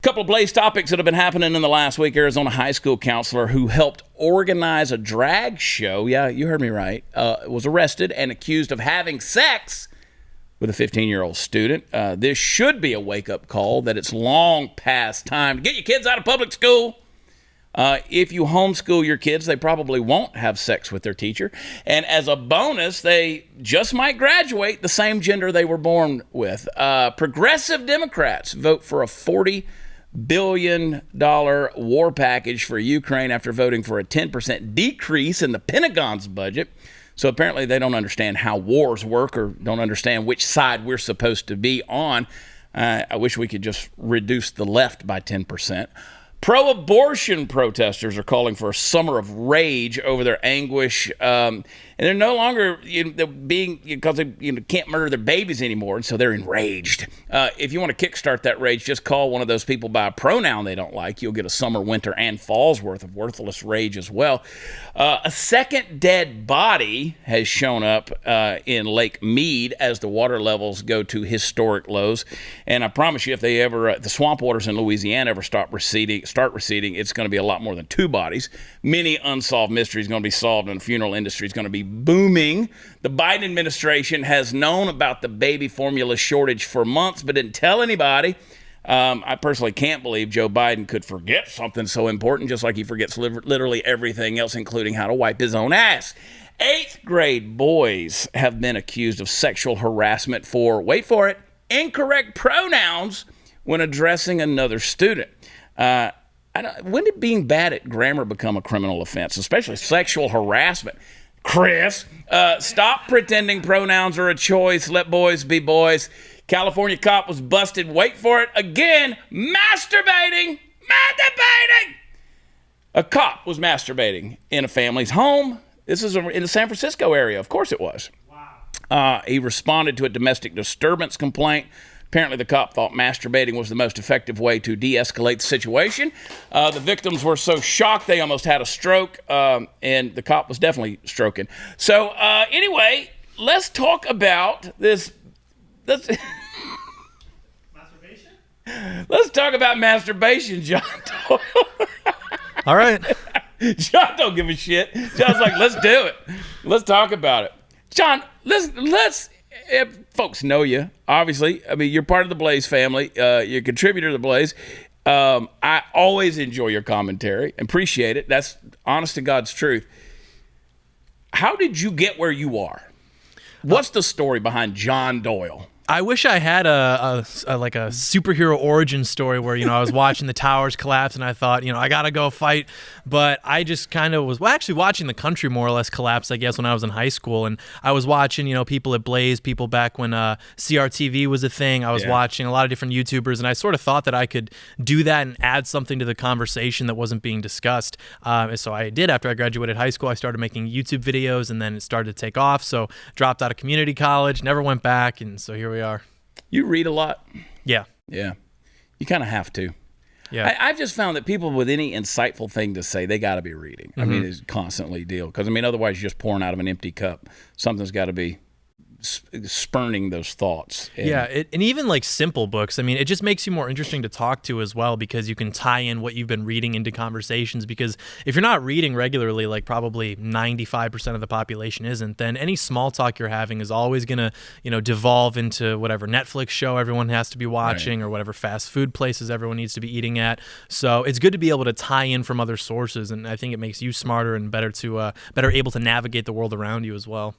Couple of Blaze topics that have been happening in the last week. Arizona high school counselor who helped organize a drag show, yeah, you heard me right, was arrested and accused of having sex with a 15-year-old student. This should be a wake-up call that it's long past time to get your kids out of public school. If you homeschool your kids, they probably won't have sex with their teacher. And as a bonus, they just might graduate the same gender they were born with. Progressive Democrats vote for a $40 billion war package for Ukraine after voting for a 10% decrease in the Pentagon's budget. So apparently they don't understand how wars work or don't understand which side we're supposed to be on. I wish we could just reduce the left by 10%. Pro-abortion protesters are calling for a summer of rage over their anguish, and they're no longer they're being because they can't murder their babies anymore, and so they're enraged. If you want to kickstart that rage, just call one of those people by a pronoun they don't like. You'll get a summer, winter, and fall's worth of worthless rage as well. A second dead body has shown up in Lake Mead as the water levels go to historic lows, and I promise you, if they ever the swamp waters in Louisiana ever start receding, it's going to be a lot more than two bodies. Many unsolved mysteries going to be solved, and the funeral industry is going to be booming. The Biden administration has known about the baby formula shortage for months, but didn't tell anybody. I personally can't believe Joe Biden could forget something so important, just like he forgets literally everything else, including how to wipe his own ass. 8th grade boys have been accused of sexual harassment for, wait for it, incorrect pronouns when addressing another student. When did being bad at grammar become a criminal offense, especially sexual harassment? Chris, stop pretending pronouns are a choice. Let boys be boys. California cop was busted, wait for it, again, masturbating. A cop was masturbating in a family's home. This is in the San Francisco area. Of course it was. Wow. He responded to a domestic disturbance complaint. Apparently, the cop thought masturbating was the most effective way to de-escalate the situation. The victims were so shocked they almost had a stroke, and the cop was definitely stroking. So, anyway, let's talk about this. Masturbation? Let's talk about masturbation, John. All right. John don't give a shit. John's like, let's do it. Let's talk about it. John, let's folks know you, obviously. I mean, you're part of the Blaze family. You're a contributor to the Blaze. I always enjoy your commentary. Appreciate it. That's honest to God's truth. How did you get where you are? What's the story behind John Doyle? I wish I had a superhero origin story where, I was watching the towers collapse and I thought, I got to go fight. But I just kind of was actually watching the country more or less collapse, I guess, when I was in high school. And I was watching, people at Blaze, people back when CRTV was a thing. I was watching a lot of different YouTubers, and I sort of thought that I could do that and add something to the conversation that wasn't being discussed. So I did. After I graduated high school, I started making YouTube videos, and then it started to take off. So dropped out of community college, never went back, and so here we are. You read a lot? Yeah. Yeah. You kind of have to. Yeah. I've just found that people with any insightful thing to say, they got to be reading. I mean, it's constantly deal. Because, otherwise you're just pouring out of an empty cup. Something's got to be spurning those thoughts. And even like simple books, it just makes you more interesting to talk to as well, because you can tie in what you've been reading into conversations. Because if you're not reading regularly, like probably 95% of the population isn't, then any small talk you're having is always going to, devolve into whatever Netflix show everyone has to be watching, or whatever fast food places everyone needs to be eating at. So it's good to be able to tie in from other sources, and I think it makes you smarter and better able to navigate the world around you as well.